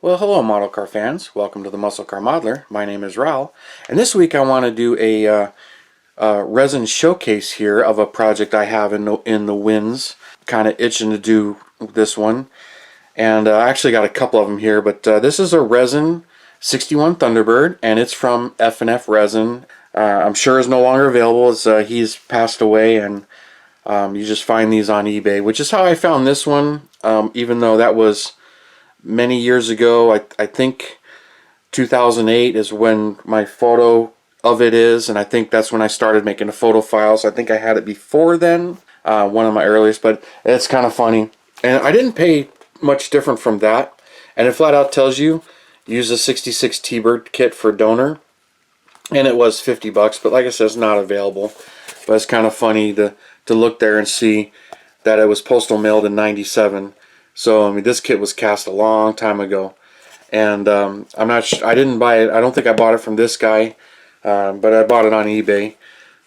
Well, hello model car fans. Welcome to the Muscle Car Modeler. My name is Raul, and this week I want to do a resin showcase here of a project I have in the winds. Kind of itching to do this one, and I actually got a couple of them here. But this is a resin 61 Thunderbird, and it's from F&F Resin. I'm sure is no longer available as he's passed away, and you just find these on eBay, which is how I found this one. Even though that was many years ago. I think 2008 is when my photo of it is, and I think that's when I started making the photo files. I think I had it before then, one of my earliest, but it's kind of funny. And I didn't pay much different from that, and it flat out tells you use a 66 T-Bird kit for donor, and it was 50 bucks, but like I said, it's not available. But it's kind of funny to look there and see that it was postal mailed in '97. So I mean, this kit was cast a long time ago, and I'm not. I didn't buy it. I don't think I bought it from this guy, but I bought it on eBay.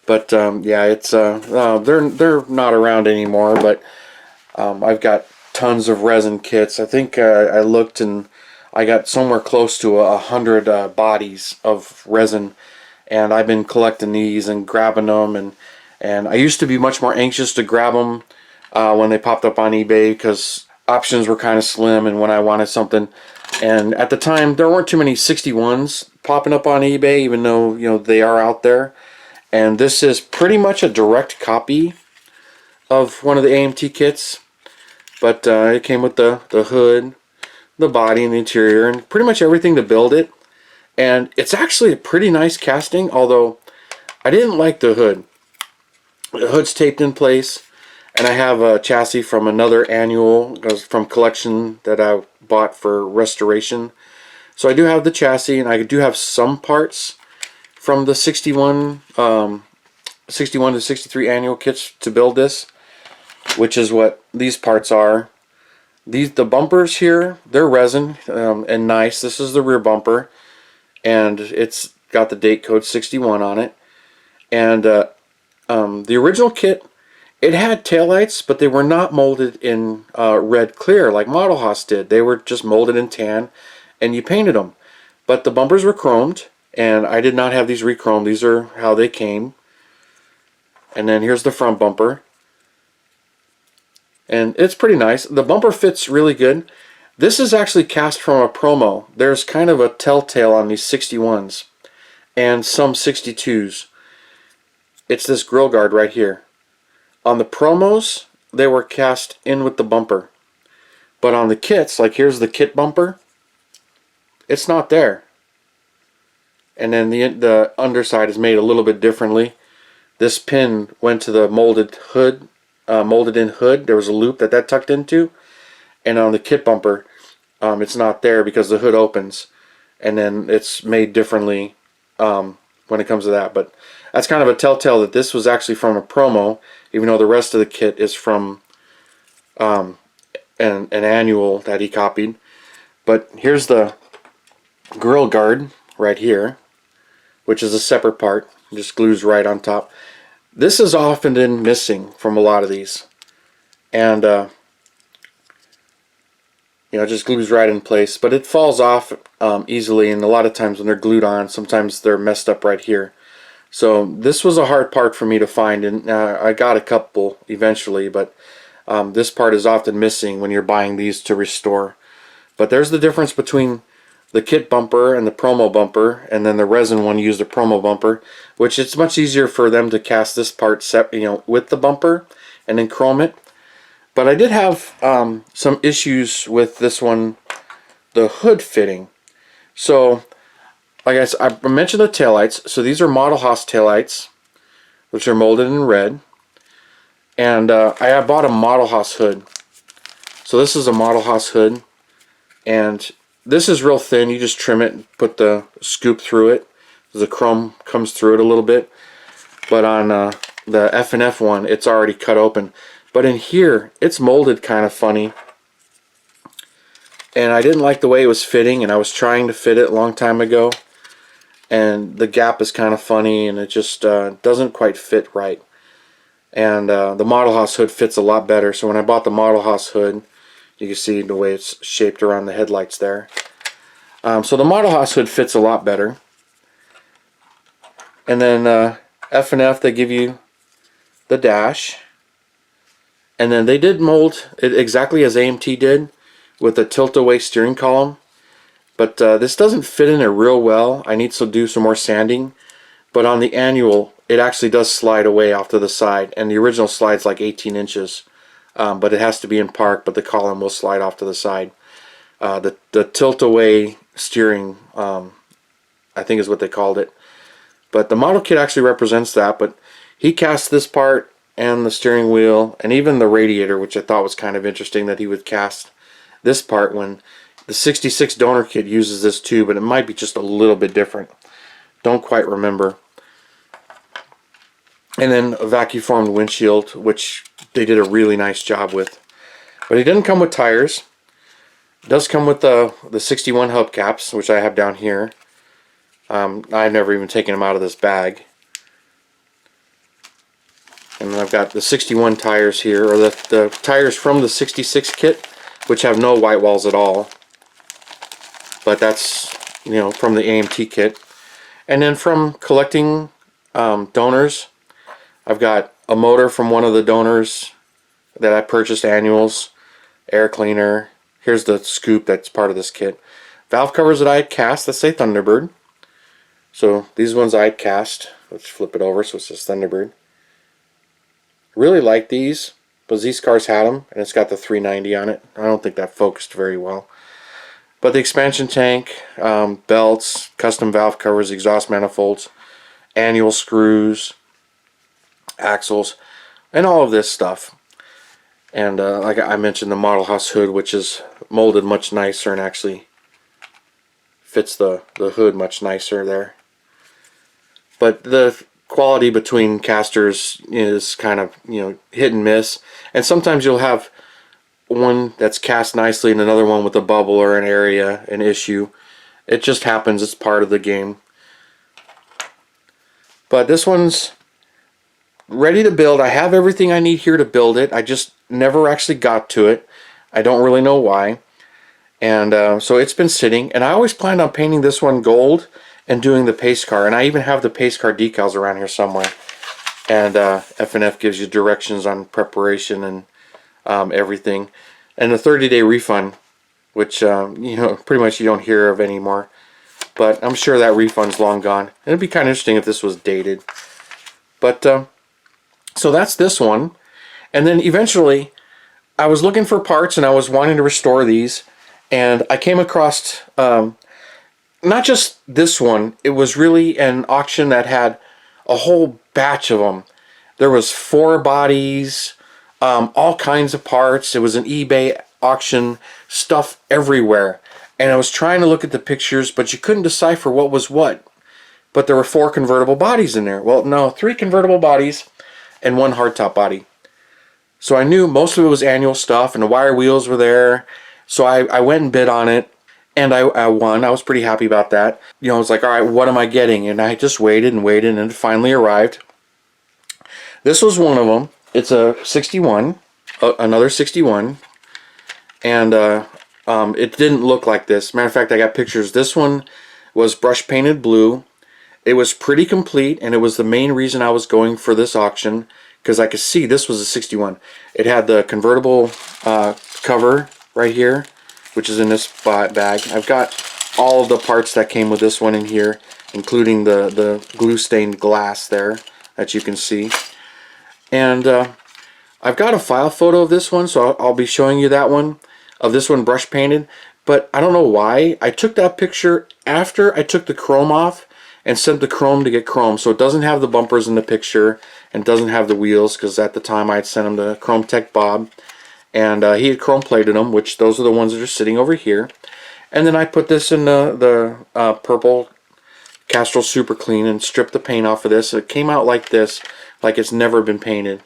But yeah, it's they're not around anymore. But I've got tons of resin kits. I think I looked and I got somewhere close to 100 bodies of resin, and I've been collecting these and grabbing them. And I used to be much more anxious to grab them when they popped up on eBay because options were kind of slim and when I wanted something. And at the time there weren't too many 61s popping up on eBay, even though they are out there. And this is pretty much a direct copy of one of the AMT kits, but it came with the hood, the body, and the interior, and pretty much everything to build it. And it's actually a pretty nice casting, although I didn't like the hood. The hood's taped in place. And I have a chassis from another annual, from collection that I bought for restoration. So I do have the chassis, and I do have some parts from the 61 to 63 annual kits to build this, which is what these parts are. The bumpers here, they're resin and nice. This is the rear bumper, and it's got the date code 61 on it. And the original kit, it had taillights, but they were not molded in red clear like Model Haas did. They were just molded in tan, and you painted them. But the bumpers were chromed, and I did not have these re-chromed. These are how they came. And then here's the front bumper. And it's pretty nice. The bumper fits really good. This is actually cast from a promo. There's kind of a telltale on these 61s and some 62s. It's this grill guard right here. On the promos, they were cast in with the bumper. But on the kits, like here's the kit bumper, it's not there. And then the underside is made a little bit differently. This pin went to the molded hood, molded in hood. There was a loop that tucked into. And on the kit bumper, it's not there because the hood opens. And then it's made differently when it comes to that. But that's kind of a telltale that this was actually from a promo, even though the rest of the kit is from an annual that he copied. But here's the grill guard right here, which is a separate part. It just glues right on top. This is often been missing from a lot of these, and it just glues right in place. But it falls off easily, and a lot of times when they're glued on, sometimes they're messed up right here. So this was a hard part for me to find, and I got a couple eventually, but this part is often missing when you're buying these to restore. But there's the difference between the kit bumper and the promo bumper, and then the resin one used a promo bumper, which it's much easier for them to cast this part with the bumper and then chrome it. But I did have some issues with this one, the hood fitting. So like I mentioned the taillights. So these are Model Haas taillights, which are molded in red. And I bought a Model Haas hood. So this is a Model Haas hood. And this is real thin. You just trim it and put the scoop through it. The chrome comes through it a little bit. But on the F&F one, it's already cut open. But in here, it's molded kind of funny. And I didn't like the way it was fitting, and I was trying to fit it a long time ago. And the gap is kind of funny, and it just doesn't quite fit right. And the Model Haas hood fits a lot better. So when I bought the Model Haas hood, you can see the way it's shaped around the headlights there. So the Model House hood fits a lot better. And then F&F, they give you the dash. And then they did mold it exactly as AMT did with a tilt-away steering column. But this doesn't fit in there real well. I need to do some more sanding. But on the annual, it actually does slide away off to the side. And the original slide's like 18 inches. But it has to be in park, but the column will slide off to the side. The tilt-away steering, I think is what they called it. But the model kit actually represents that. But he cast this part and the steering wheel and even the radiator, which I thought was kind of interesting that he would cast this part when the 66 donor kit uses this too, but it might be just a little bit different. Don't quite remember. And then a vacuum formed windshield, which they did a really nice job with. But it didn't come with tires. It does come with the 61 hubcaps, which I have down here. I've never even taken them out of this bag. And then I've got the 61 tires here, or the tires from the 66 kit, which have no white walls at all. But that's, you know, from the AMT kit. And then from collecting donors, I've got a motor from one of the donors that I purchased annuals, air cleaner. Here's the scoop that's part of this kit. Valve covers that I had cast that say Thunderbird. So these ones I had cast. Let's flip it over so it says Thunderbird. Really like these, because these cars had them, and it's got the 390 on it. I don't think that focused very well. But the expansion tank, belts, custom valve covers, exhaust manifolds, annual screws, axles, and all of this stuff. And like I mentioned, the Model House hood, which is molded much nicer and actually fits the hood much nicer there. But the quality between casters is kind of, you know, hit and miss. And sometimes you'll have one that's cast nicely and another one with a bubble or an issue. It just happens. It's part of the game. But this one's ready to build. I have everything I need here to build it. I just never actually got to it. I don't really know why. And so it's been sitting. And I always planned on painting this one gold and doing the pace car. And I even have the pace car decals around here somewhere. And F&F gives you directions on preparation and everything. And a 30-day refund, which you know, pretty much you don't hear of anymore. But I'm sure that refund's long gone. And it'd be kind of interesting if this was dated. But so that's this one. And then eventually I was looking for parts and I was wanting to restore these. And I came across not just this one. It was really an auction that had a whole batch of them. There was 4 bodies, all kinds of parts. It was an eBay auction, stuff everywhere. And I was trying to look at the pictures, but you couldn't decipher what was what. But there were 4 convertible bodies in there. Well, no, 3 convertible bodies and 1 hardtop body. So I knew most of it was annual stuff, and the wire wheels were there. So I went and bid on it, and I won. I was pretty happy about that. You know, I was like, all right, what am I getting? And I just waited and waited, and it finally arrived. This was one of them. It's a 61, another 61, and it didn't look like this. Matter of fact, I got pictures. This one was brush painted blue. It was pretty complete, and it was the main reason I was going for this auction, because I could see this was a 61. It had the convertible cover right here, which is in this bag. I've got all of the parts that came with this one in here, including the glue stained glass there that you can see. And I've got a file photo of this one, so I'll be showing you that one, of this one brush painted. But I don't know why I took that picture after I took the chrome off and sent the chrome to get chrome. So it doesn't have the bumpers in the picture and doesn't have the wheels, because at the time I had sent them to Chrome Tech Bob. And he had chrome plated them, which those are the ones that are sitting over here. And then I put this in the purple Castrol Super Clean and stripped the paint off of this. It came out like this, like it's never been painted.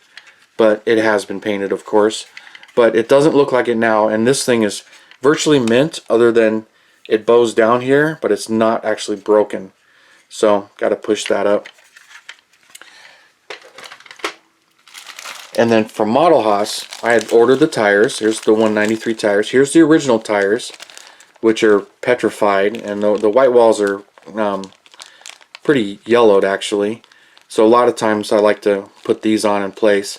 But it has been painted, of course. But it doesn't look like it now. And this thing is virtually mint, other than it bows down here, but it's not actually broken. So, got to push that up. And then from Model House, I had ordered the tires. Here's the 193 tires. Here's the original tires. which are petrified, and the white walls are pretty yellowed actually. So a lot of times I like to put these on in place.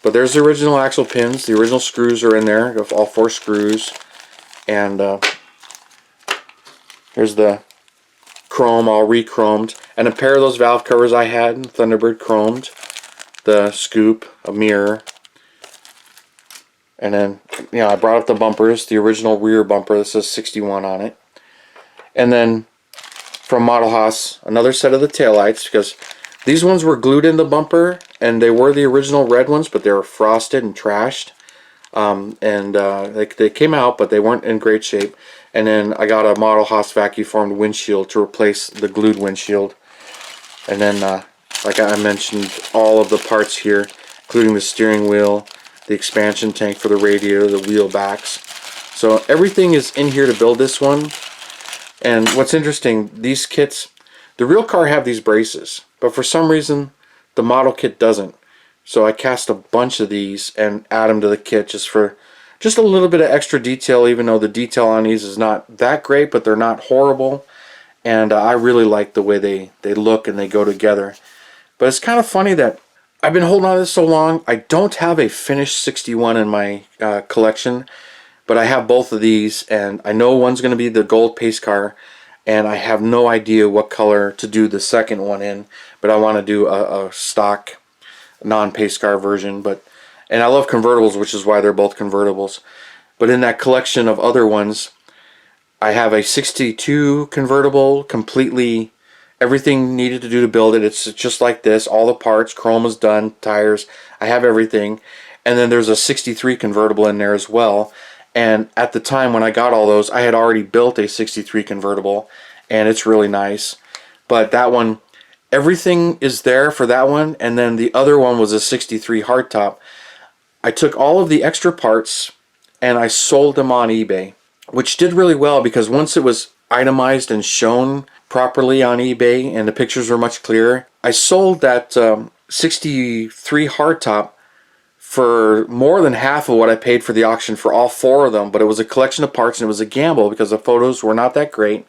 But there's the original axle pins. The original screws are in there, all 4 screws. And here's the chrome, all re-chromed. And a pair of those valve covers I had, Thunderbird chromed. The scoop, a mirror. And then, I brought up the bumpers, the original rear bumper that says 61 on it. And then from Model Haas, another set of the taillights, because these ones were glued in the bumper, and they were the original red ones, but they were frosted and trashed. They came out, but they weren't in great shape. And then I got a Model Haas vacuum formed windshield to replace the glued windshield. And then, like I mentioned, all of the parts here, including the steering wheel, the expansion tank for the radiator, the wheel backs. So everything is in here to build this one. And what's interesting, these kits, the real car have these braces, but for some reason the model kit doesn't. So I cast a bunch of these and add them to the kit just a little bit of extra detail, even though the detail on these is not that great, but they're not horrible. And I really like the way they look and they go together. But it's kind of funny that I've been holding on to this so long. I don't have a finished 61 in my collection, but I have both of these, and I know one's going to be the gold pace car, and I have no idea what color to do the second one in, but I want to do a stock non-pace car version. And I love convertibles, which is why they're both convertibles. But in that collection of other ones, I have a 62 convertible, completely everything needed to do to build it. It's just like this, all the parts, chrome is done, tires, I have everything. And then there's a 63 convertible in there as well. And at the time when I got all those, I had already built a 63 convertible, and it's really nice. But that one, everything is there for that one, and then the other one was a 63 hardtop. I took all of the extra parts and I sold them on eBay, which did really well because once it was itemized and shown properly on eBay and the pictures were much clearer, I sold that 63 hardtop for more than half of what I paid for the auction for all 4 of them. But it was a collection of parts and it was a gamble because the photos were not that great.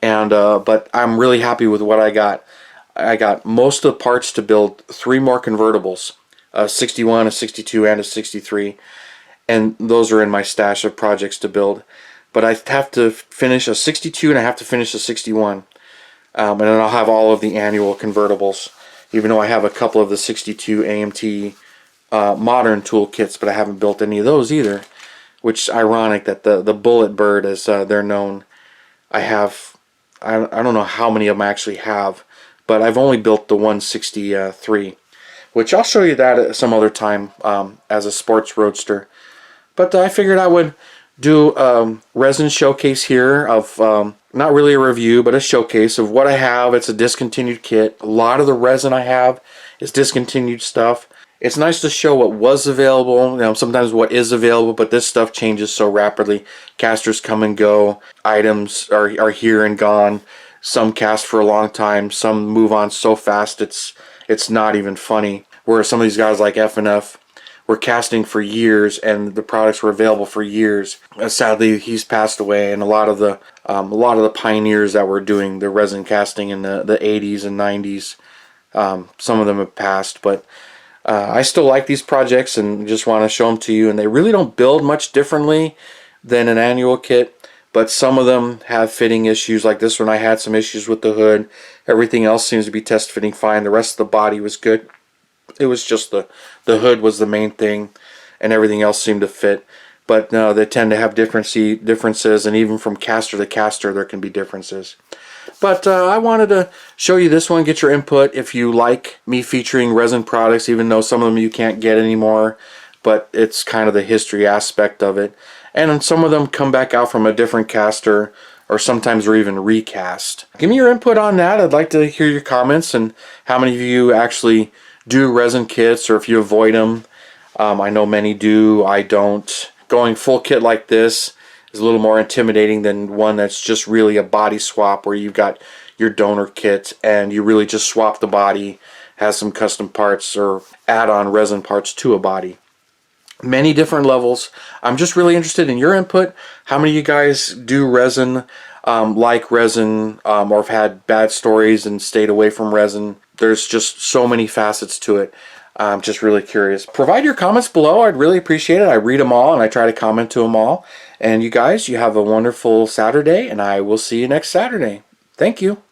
And but I'm really happy with what I got. I got most of the parts to build 3 more convertibles, a 61, a 62, and a 63. And those are in my stash of projects to build. But I have to finish a 62 and I have to finish a 61. And then I'll have all of the annual convertibles, even though I have a couple of the 62 AMT modern toolkits, but I haven't built any of those either. Which is ironic that the Bullet Bird, as they're known, I don't know how many of them I actually have, but I've only built the 163, which I'll show you that at some other time as a sports roadster. But I figured I would do a resin showcase here of not really a review, but a showcase of what I have. It's a discontinued kit. A lot of the resin I have is discontinued stuff. It's nice to show what was available, sometimes what is available, but this stuff changes so rapidly. Casters come and go. Items are here and gone. Some cast for a long time. Some move on so fast it's not even funny. Where some of these guys like F&F were casting for years and the products were available for years. Sadly, he's passed away, and a lot of the pioneers that were doing the resin casting in the 80s and 90s, some of them have passed, but I still like these projects and just want to show them to you. And they really don't build much differently than an annual kit, but some of them have fitting issues. Like this one, I had some issues with the hood. Everything else seems to be test fitting fine. The rest of the body was good. It was just the hood was the main thing, and everything else seemed to fit. But no, they tend to have differences, and even from caster to caster there can be differences. But I wanted to show you this one, get your input if you like me featuring resin products, even though some of them you can't get anymore, but it's kind of the history aspect of it. And some of them come back out from a different caster, or sometimes are even recast. Give me your input on that. I'd like to hear your comments and how many of you actually do resin kits, or if you avoid them. I know many do, I don't. Going full kit like this is a little more intimidating than one that's just really a body swap where you've got your donor kit and you really just swap the body, has some custom parts or add-on resin parts to a body. many different levels. I'm just really interested in your input. How many of you guys do resin, like resin, or have had bad stories and stayed away from resin? There's just so many facets to it. I'm just really curious. Provide your comments below. I'd really appreciate it. I read them all and I try to comment to them all. And you guys, you have a wonderful Saturday, and I will see you next Saturday. Thank you.